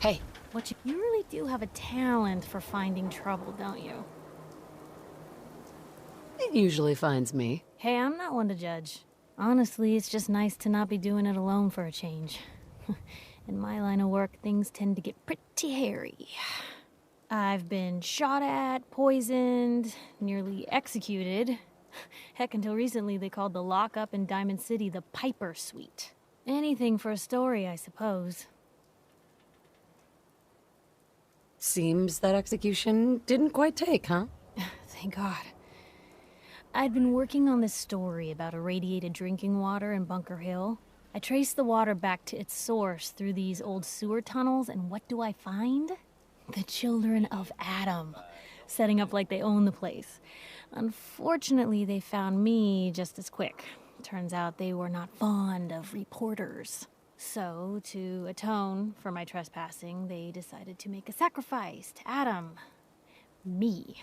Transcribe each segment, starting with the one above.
Hey, You really do have a talent for finding trouble, don't you? it usually finds me. Hey, I'm not one to judge. Honestly, it's just nice to not be doing it alone for a change. In my line of work, things tend to get pretty hairy. I've been shot at, poisoned, nearly executed. Heck, until recently they called the lockup in Diamond City the Piper Suite. Anything for a story, I suppose. Seems that execution didn't quite take, huh? Thank God. I'd been working on this story about irradiated drinking water in Bunker Hill. I traced the water back to its source through these old sewer tunnels, and what do I find? The children of Adam, setting up like they own the place. Unfortunately, they found me just as quick. Turns out they were not fond of reporters. So, to atone for my trespassing, they decided to make a sacrifice to Adam. Me.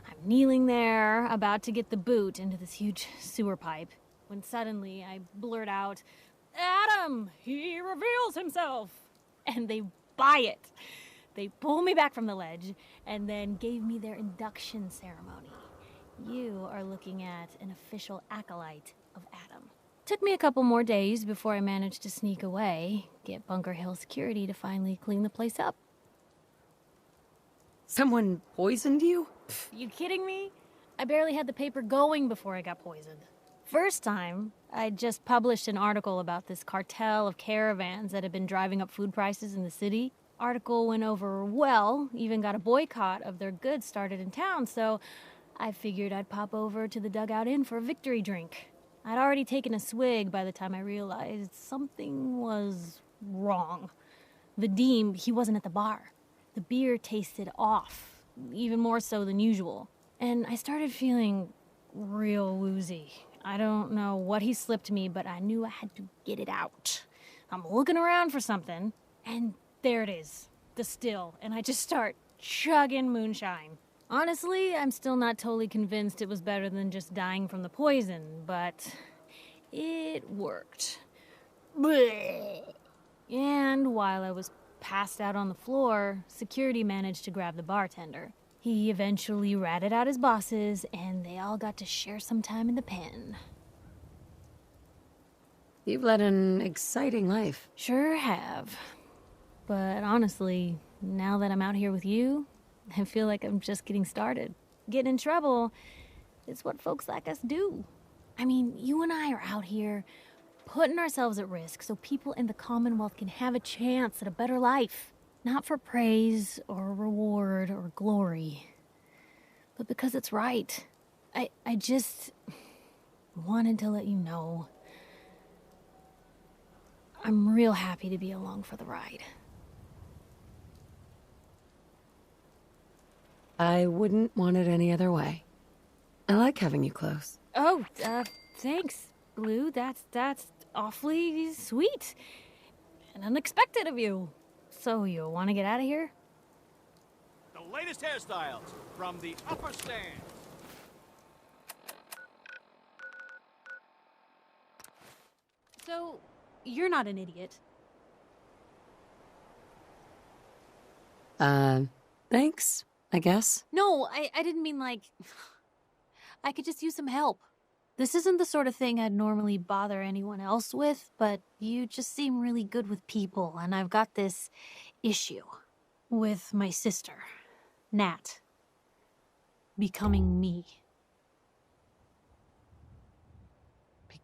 I'm kneeling there, about to get the boot into this huge sewer pipe, when suddenly I blurt out, "Adam! He reveals himself!" And they buy it. They pull me back from the ledge, and then gave me their induction ceremony. You are looking at an official acolyte of Adam. Took me a couple more days before I managed to sneak away, get Bunker Hill security to finally clean the place up. Someone poisoned you? You kidding me? I barely had the paper going before I got poisoned. First time, I just published an article about this cartel of caravans that had been driving up food prices in the city. Article went over well, even got a boycott of their goods started in town, so I figured I'd pop over to the Dugout Inn for a victory drink. I'd already taken a swig by the time I realized something was wrong. Vadim, he wasn't at the bar. The beer tasted off, even more so than usual. And I started feeling real woozy. I don't know what he slipped me, but I knew I had to get it out. I'm looking around for something, and there it is, the still, and I just start chugging moonshine. Honestly, I'm still not totally convinced it was better than just dying from the poison, but it worked. Blech. And while I was passed out on the floor, security managed to grab the bartender. He eventually ratted out his bosses, and they all got to share some time in the pen. You've led an exciting life. Sure have. But honestly, now that I'm out here with you, I feel like I'm just getting started. Getting in trouble is what folks like us do. I mean, you and I are out here putting ourselves at risk so people in the Commonwealth can have a chance at a better life. Not for praise or reward or glory, but because it's right. I just wanted to let you know I'm real happy to be along for the ride. I wouldn't want it any other way. I like having you close. Oh, thanks, Blue. That's awfully sweet and unexpected of you. So you want to get out of here? The latest hairstyles from the upper stand. So, you're not an idiot. Thanks, I guess. No, I didn't mean like... I could just use some help. This isn't the sort of thing I'd normally bother anyone else with, but you just seem really good with people, and I've got this issue with my sister, Nat, becoming me.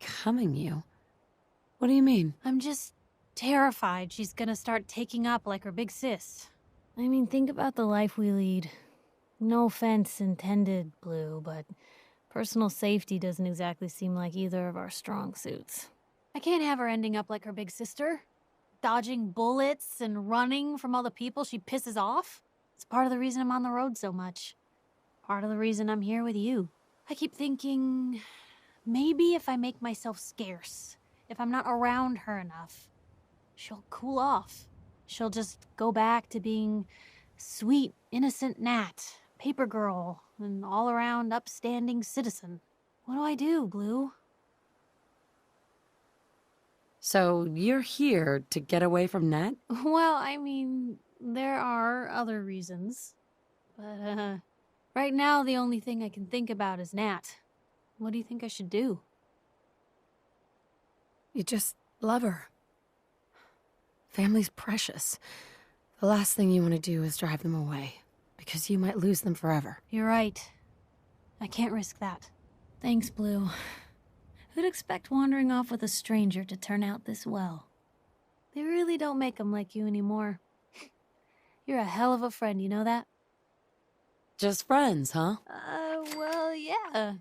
Becoming you? What do you mean? I'm just terrified she's gonna start taking up like her big sis. I mean, think about the life we lead. No offense intended, Blue, but personal safety doesn't exactly seem like either of our strong suits. I can't have her ending up like her big sister, dodging bullets and running from all the people she pisses off. It's part of the reason I'm on the road so much. Part of the reason I'm here with you. I keep thinking, maybe if I make myself scarce, if I'm not around her enough, she'll cool off. She'll just go back to being sweet, innocent Nat, paper girl, an all-around upstanding citizen. What do I do, Blue? So you're here to get away from Nat? Well, I mean, there are other reasons. But, right now the only thing I can think about is Nat. What do you think I should do? You just love her. Family's precious. The last thing you want to do is drive them away, because you might lose them forever. You're right. I can't risk that. Thanks, Blue. Who'd expect wandering off with a stranger to turn out this well? They really don't make them like you anymore. You're a hell of a friend, you know that? Just friends, huh? Well, yeah.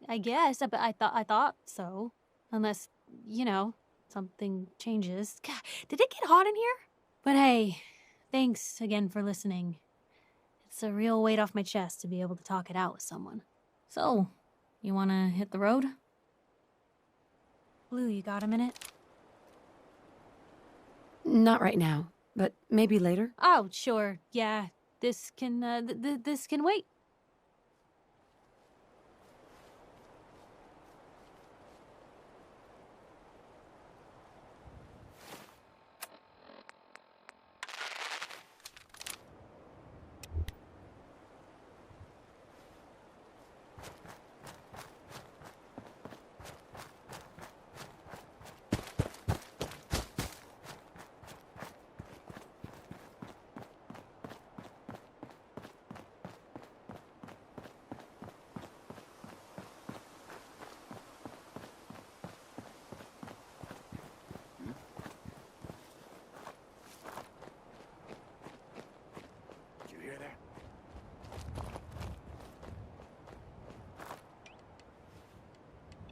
I guess, but I thought so. Unless, you know, something changes. God, did it get hot in here? But hey, thanks again for listening. It's a real weight off my chest to be able to talk it out with someone. So, you wanna hit the road? Blue, you got a minute? Not right now, but maybe later. Oh, sure. Yeah, this can, this can wait. Did you hear that?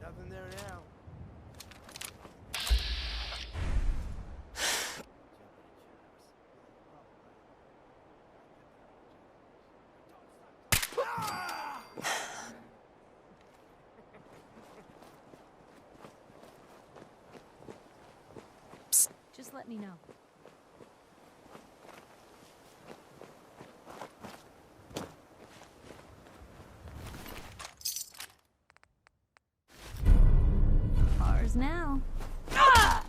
Nothing there now. Just let me know. Ours now. Ah!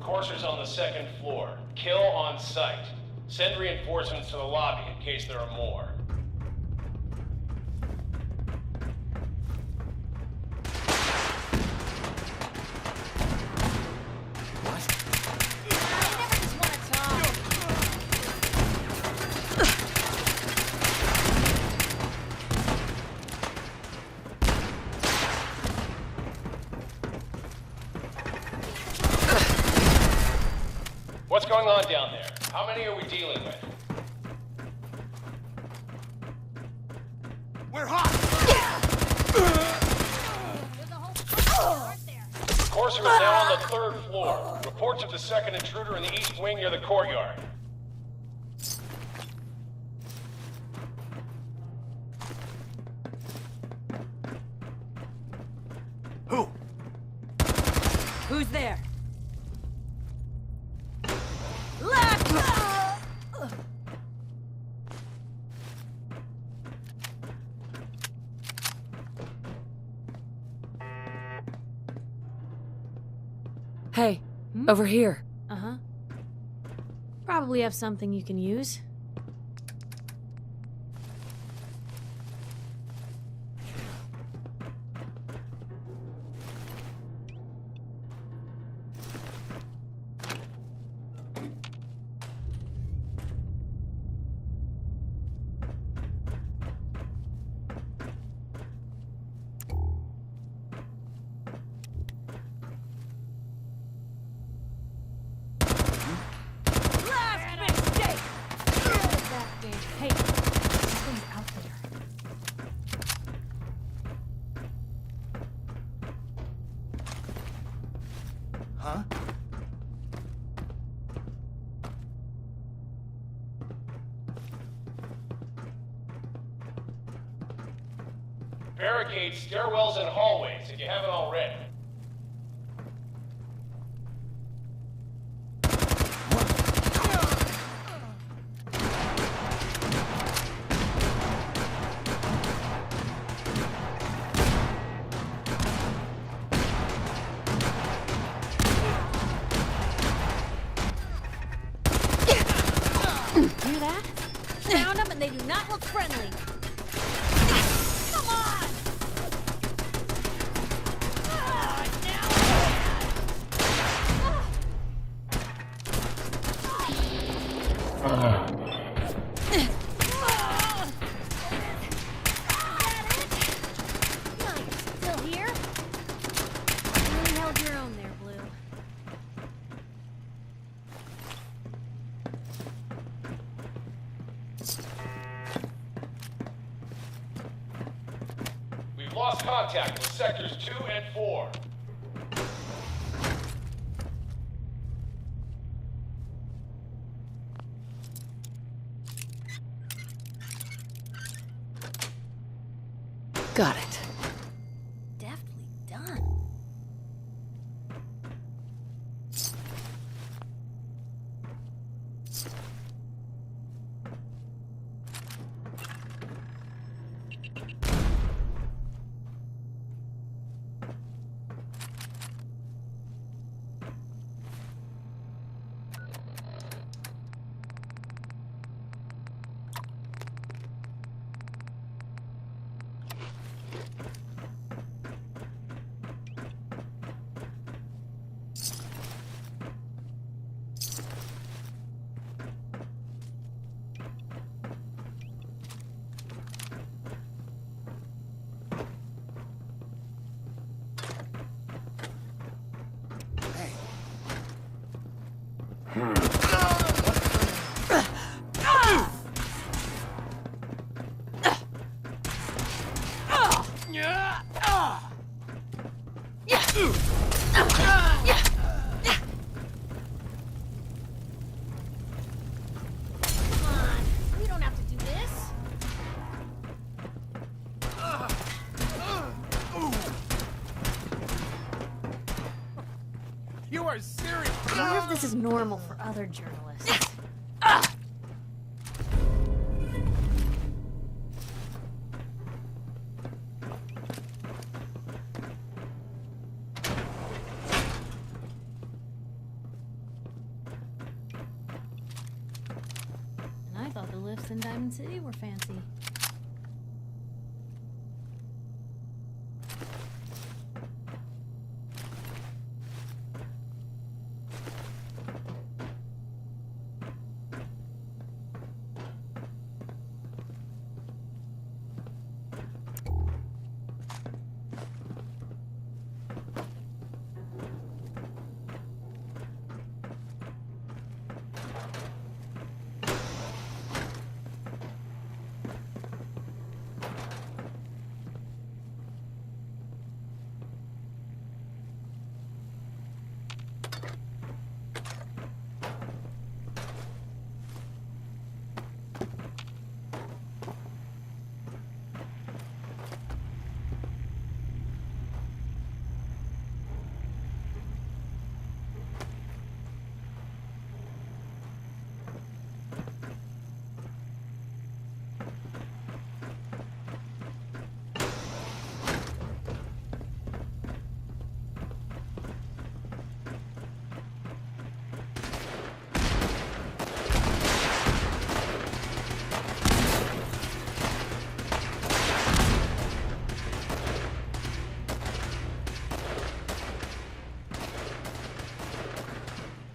Courser's on the 2nd floor. Kill on sight. Send reinforcements to the lobby in case there are more. What's going on down there? How many are we dealing with? We're hot! There's a whole aren't there? Courser is now on the 3rd floor. Reports of the 2nd intruder in the east wing near the courtyard. Who? Who's there? Hey, over here. Uh-huh. Probably have something you can use. Hey, something's out there. Huh? Barricade stairwells and hallways if you haven't already. Hear that? Found them and they do not look friendly. Come on! Still here? You really held your own there, Blue. We've lost contact with sectors 2 and 4. Got it. Deftly done. Come on, we don't have to do this. You are serious! I wonder if this is normal for other journalists. thought the lifts in Diamond City were fancy.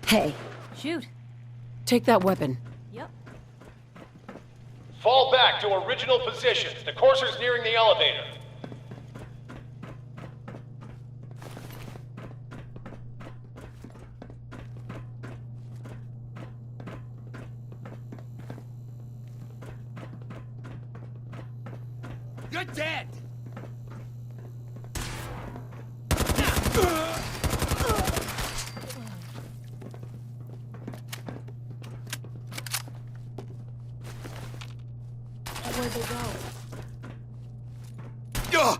Hey, Shoot. take that weapon. Yep. Fall back to original positions. The courser's nearing the elevator. You're dead! Where'd they go? Good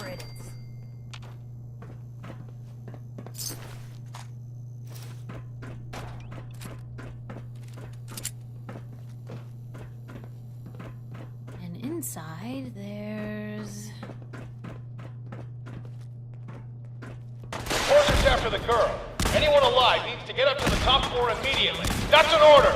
riddance. And inside, there's... Courser's after the girl. Anyone alive needs to get up to the top floor immediately. That's an order!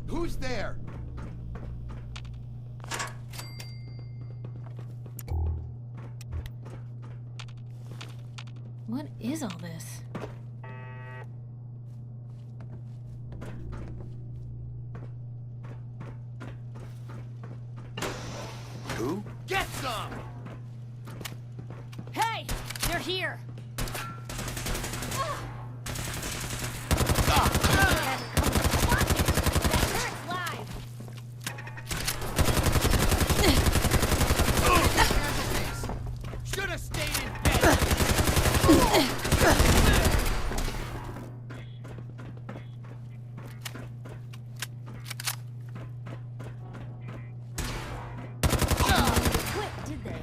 Who's there? What is all this? Who? Get some! Hey! They're here! Should have stayed in bed! Quit, did they?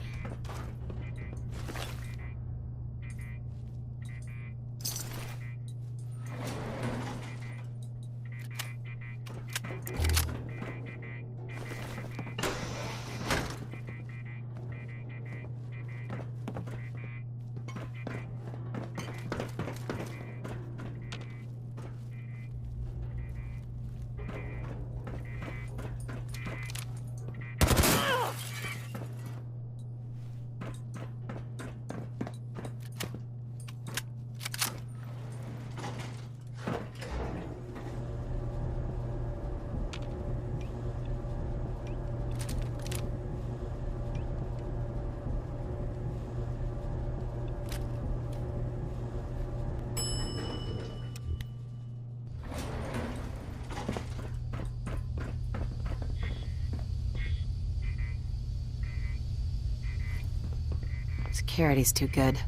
Security's too good.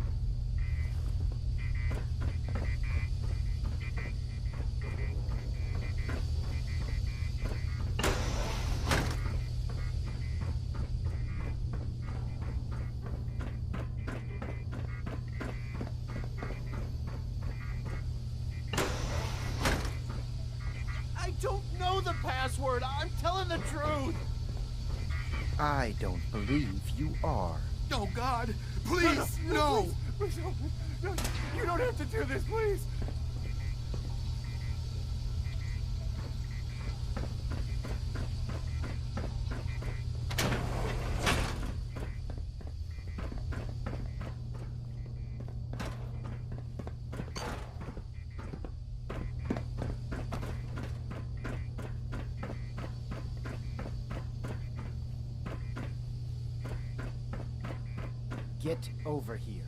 I don't know the password. I'm telling the truth. I don't believe you are. Oh, God. Please, no. Please, no. You don't have to do this, please. Get over here.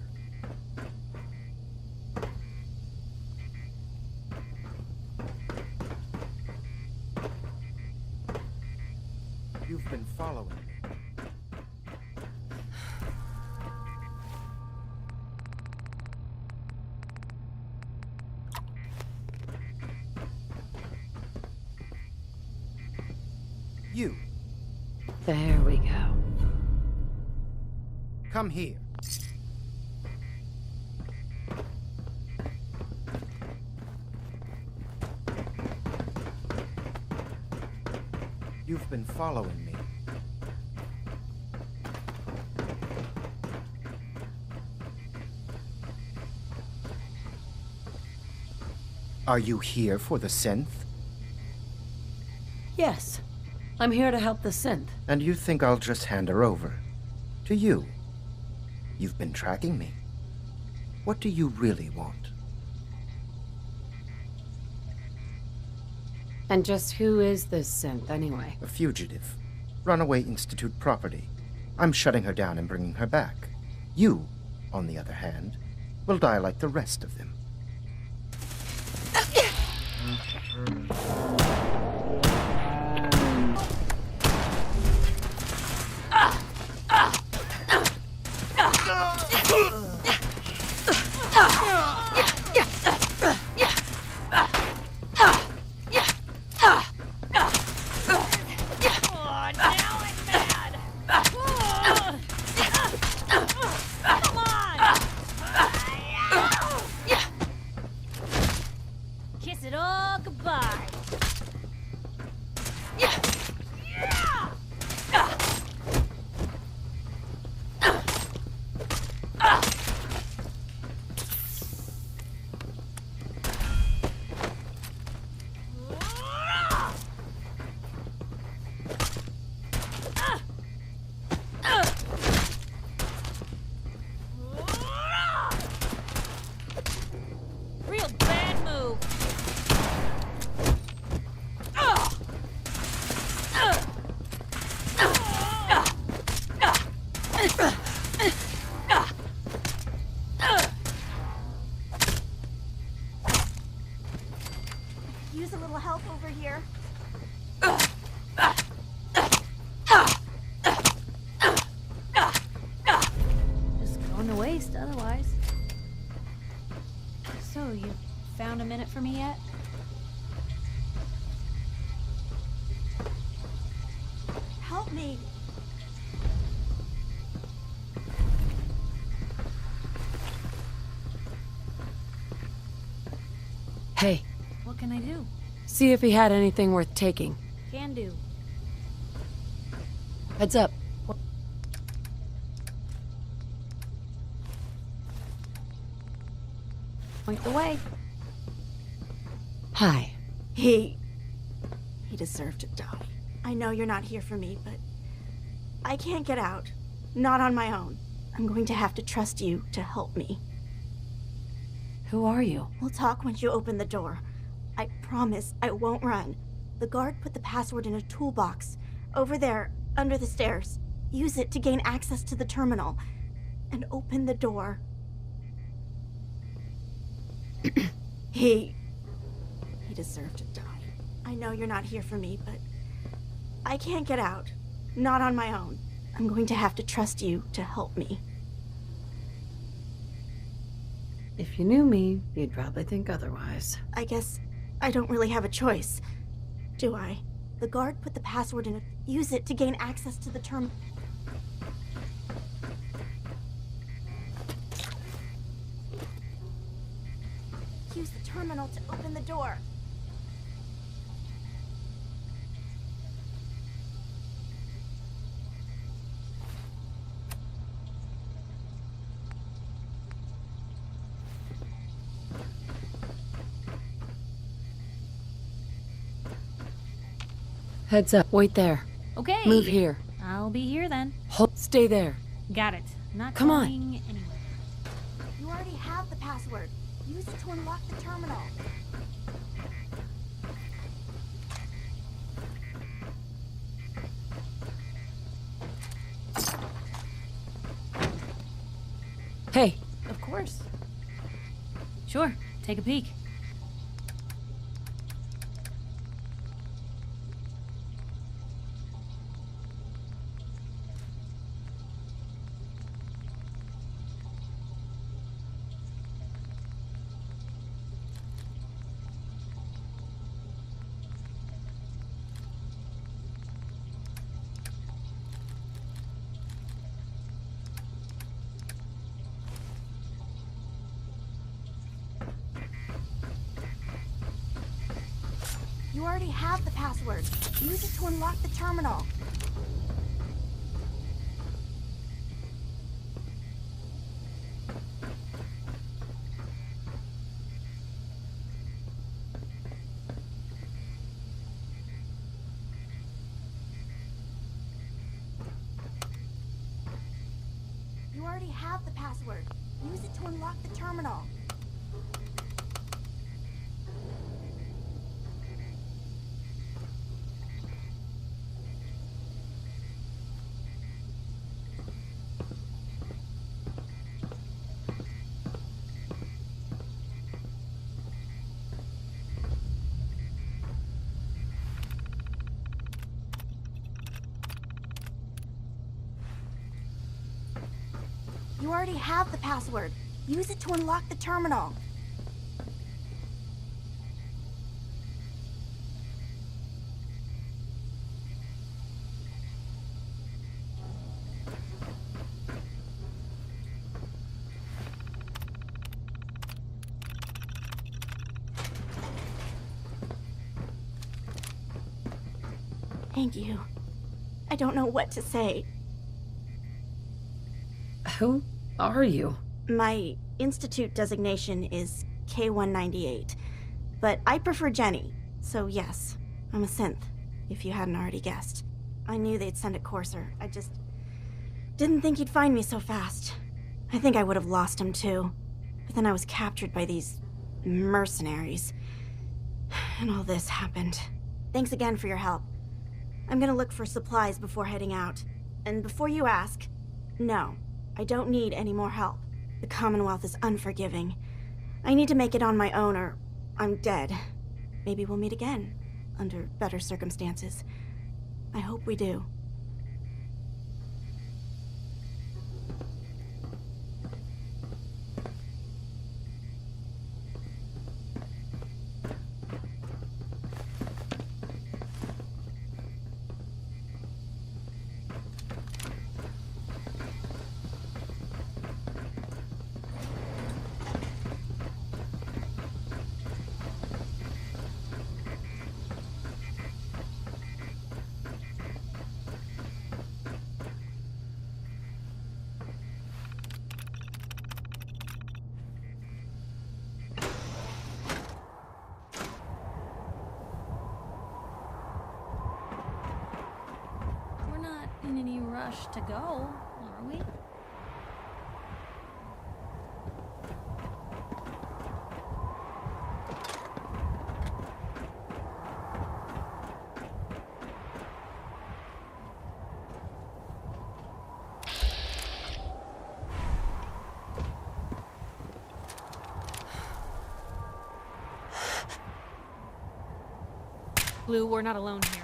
You've been following me. You, There we go. come here. You've been following me. Are you here for the synth? Yes. I'm here to help the synth. And you think I'll just hand her over? To you? You've been tracking me. What do you really want? And just who is this synth, anyway? A fugitive. Runaway Institute property. I'm shutting her down and bringing her back. You, on the other hand, will die like the rest of them. Kiss it all goodbye. Real bad move. Use a little help over here. Just going to waste otherwise. So, you found a minute for me yet? Help me. Hey, What can I do? see if he had anything worth taking. Can do. Heads up. Point the way. Hi. He deserved to die. I know you're not here for me, but I can't get out. Not on my own. I'm going to have to trust you to help me. Who are you? We'll talk once you open the door. I promise I won't run. The guard put the password in a toolbox. Over there, under the stairs. Use it to gain access to the terminal. And open the door. He deserved to die. I know you're not here for me, but I can't get out. Not on my own. I'm going to have to trust you to help me. If you knew me, you'd probably think otherwise. I guess I don't really have a choice, do I? The guard put the password in it. Use it to gain access to the terminal. Use the terminal to open the door. Heads up, wait there. Okay. Move here. I'll be here then. Hold, stay there. Got it. Not Come on. going anywhere. You already have the password. Use it to unlock the terminal. Hey, Of course. Sure. Take a peek. You already have the password. Use it to unlock the terminal. You already have the password. Use it to unlock the terminal. You already have the password. Use it to unlock the terminal. Thank you. I don't know what to say. who are you? My institute designation is K198, but I prefer Jenny, so yes, I'm a synth, if you hadn't already guessed. I knew they'd send a courser, I just didn't think he'd find me so fast. I think I would have lost him too, but then I was captured by these mercenaries, and all this happened. Thanks again for your help. I'm gonna look for supplies before heading out, and before you ask, no, I don't need any more help. The Commonwealth is unforgiving. I need to make it on my own or I'm dead. Maybe we'll meet again, under better circumstances. I hope we do. In any rush to go, are we? Blue, we're not alone here.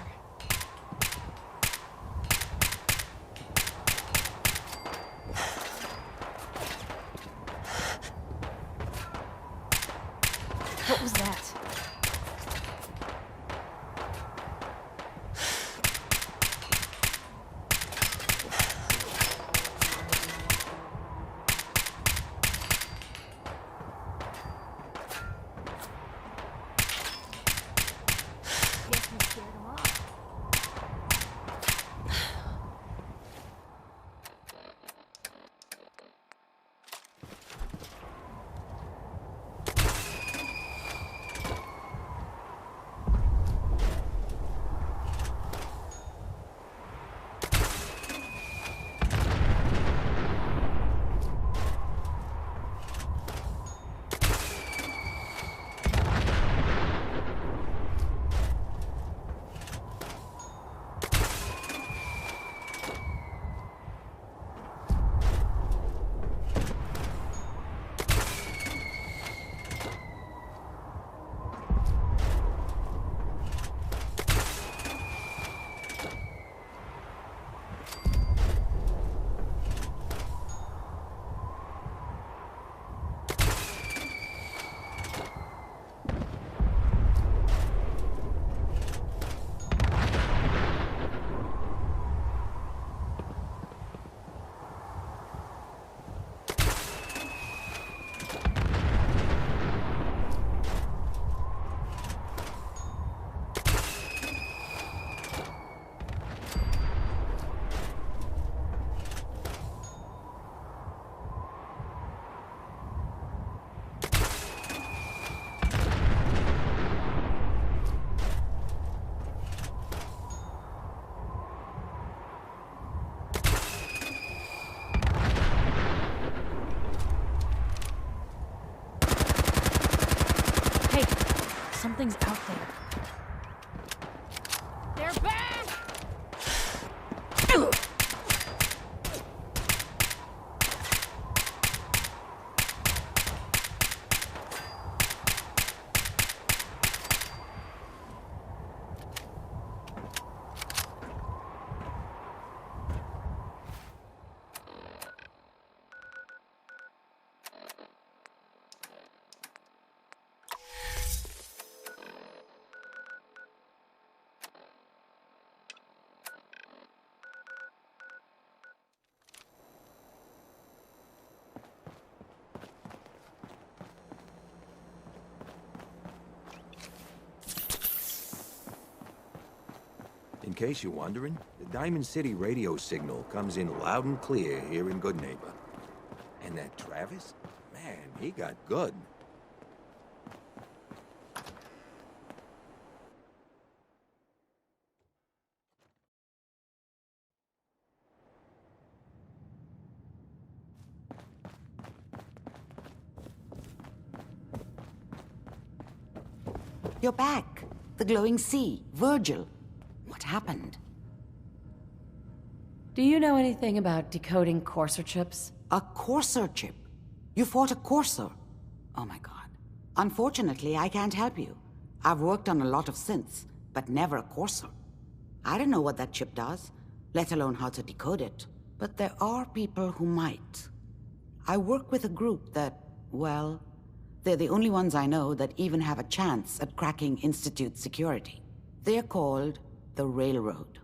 there. They're back! In case you're wondering, the Diamond City radio signal comes in loud and clear here in Good Neighbor. And that Travis? Man, he got good. You're back. The glowing sea. Virgil. What happened? Do you know anything about decoding courser chips? A courser chip? You fought a courser? Oh my god. Unfortunately, I can't help you. I've worked on a lot of synths, but never a courser. I don't know what that chip does, let alone how to decode it. But there are people who might. I work with a group that, well, they're the only ones I know that even have a chance at cracking Institute security. They're called the Railroad.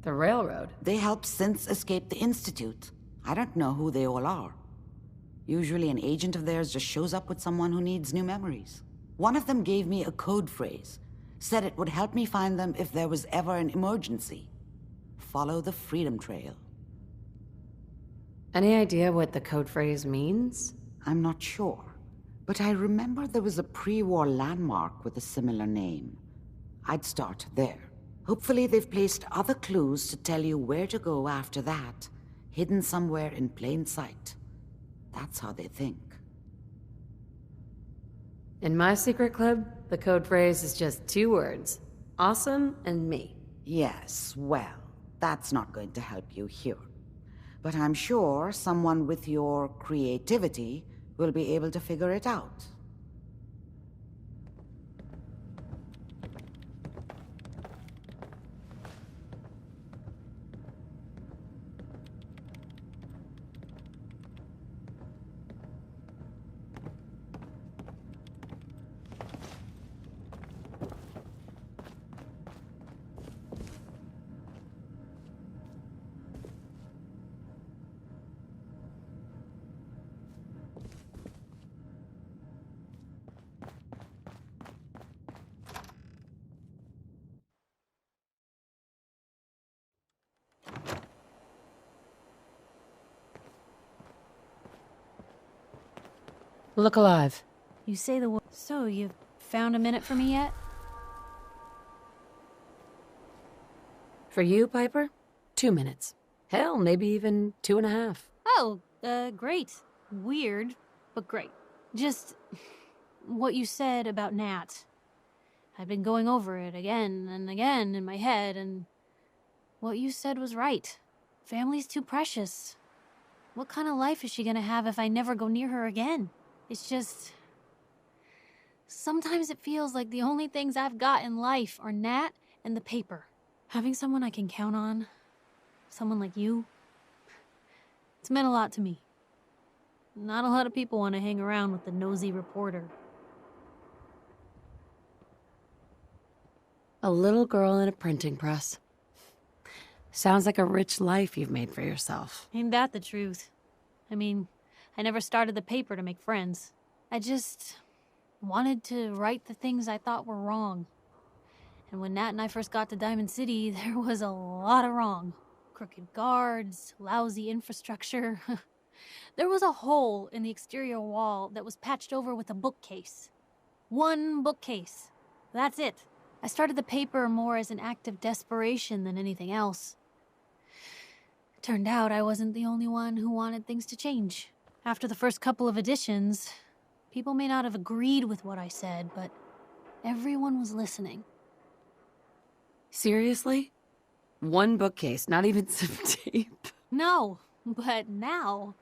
The Railroad? They help synths escape the Institute. I don't know who they all are. Usually an agent of theirs just shows up with someone who needs new memories. One of them gave me a code phrase, said it would help me find them if there was ever an emergency. Follow the Freedom Trail. Any idea what the code phrase means? I'm not sure, but I remember there was a pre-war landmark with a similar name. I'd start there. Hopefully they've placed other clues to tell you where to go after that, hidden somewhere in plain sight. That's how they think. In my secret club, the code phrase is just 2 words. Awesome and me. Yes, well, that's not going to help you here. But I'm sure someone with your creativity will be able to figure it out. Look alive. You say the word. So, you found a minute for me yet? For you, Piper? 2 minutes. Hell, maybe even 2.5. Oh, great. Weird, but great. Just what you said about Nat. I've been going over it again and again in my head, and what you said was right. Family's too precious. What kind of life is she gonna have if I never go near her again? It's just... sometimes it feels like the only things I've got in life are Nat and the paper. Having someone I can count on, someone like you, it's meant a lot to me. Not a lot of people want to hang around with the nosy reporter. A little girl in a printing press. Sounds like a rich life you've made for yourself. Ain't that the truth? I mean, I never started the paper to make friends. I just wanted to right the things I thought were wrong. And when Nat and I first got to Diamond City, there was a lot of wrong. Crooked guards, lousy infrastructure. There was a hole in the exterior wall that was patched over with a bookcase. One bookcase. That's it. I started the paper more as an act of desperation than anything else. It turned out I wasn't the only one who wanted things to change. After the first couple of editions, people may not have agreed with what I said, but Everyone was listening. Seriously? One bookcase, not even some tape. No, but now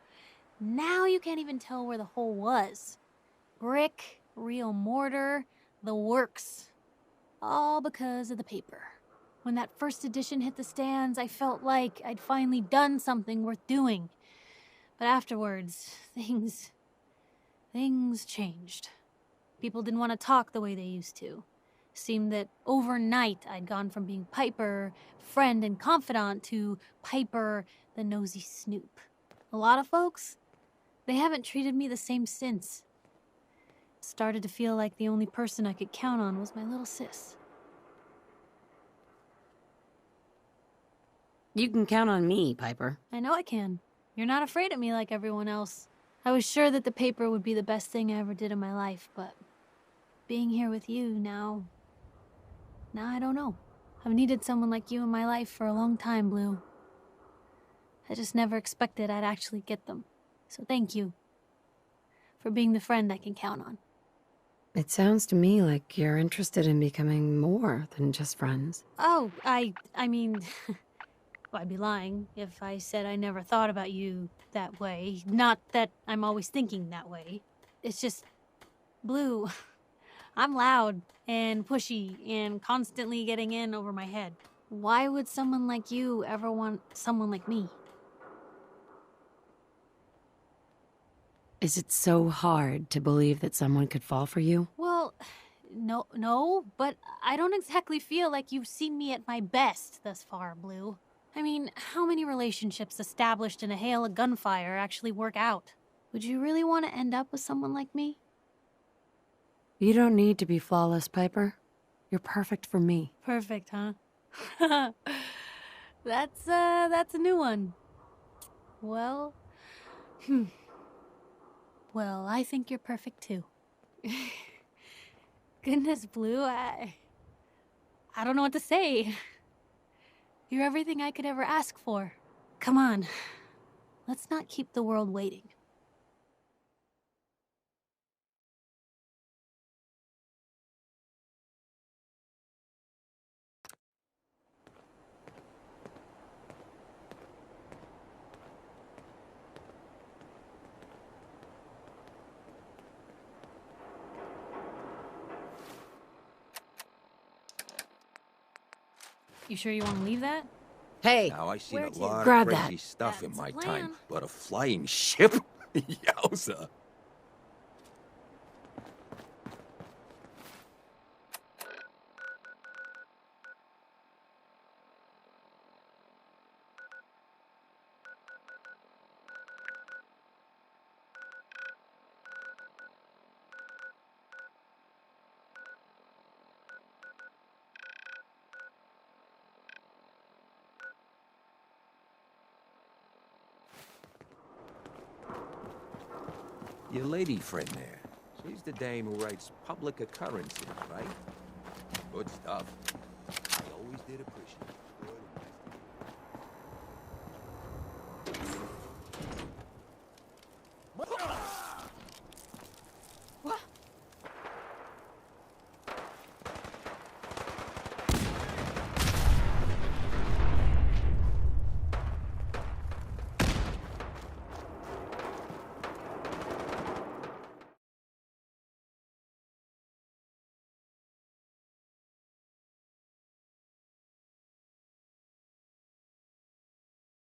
you can't even tell where the hole was. Brick, real mortar, the works. All because of the paper. When that first edition hit the stands, I felt like I'd finally done something worth doing. But afterwards, things changed. People didn't want to talk the way they used to. Seemed that overnight I'd gone from being Piper, friend and confidant, to Piper, the nosy snoop. A lot of folks, they haven't treated me the same since. Started to feel like the only person I could count on was my little sis. You can count on me, Piper. I know I can. You're not afraid of me like everyone else. I was sure that the paper would be the best thing I ever did in my life, but being here with you now I don't know. I've needed someone like you in my life for a long time, Blue. I just never expected I'd actually get them. So thank you for being the friend I can count on. It sounds to me like you're interested in becoming more than just friends. Oh, I mean, well, I'd be lying if I said I never thought about you that way. Not that I'm always thinking that way. It's just, Blue, I'm loud and pushy and constantly getting in over my head. Why would someone like you ever want someone like me? Is it so hard to believe that someone could fall for you? Well, no, but I don't exactly feel like you've seen me at my best thus far, Blue. I mean, how many relationships established in a hail of gunfire actually work out? Would you really want to end up with someone like me? You don't need to be flawless, Piper. You're perfect for me. Perfect, huh? That's a new one. Well, Well, I think you're perfect too. Goodness, Blue, I don't know what to say. You're everything I could ever ask for. Come on, let's not keep the world waiting. You sure you want to leave that? Hey! Now, I've seen Where a to? lot Grab of crazy that. stuff in That's my the time, plan. but a flying ship? Yowza. Your lady friend there. She's the dame who writes public occurrences, right? Good stuff. I always did appreciate it.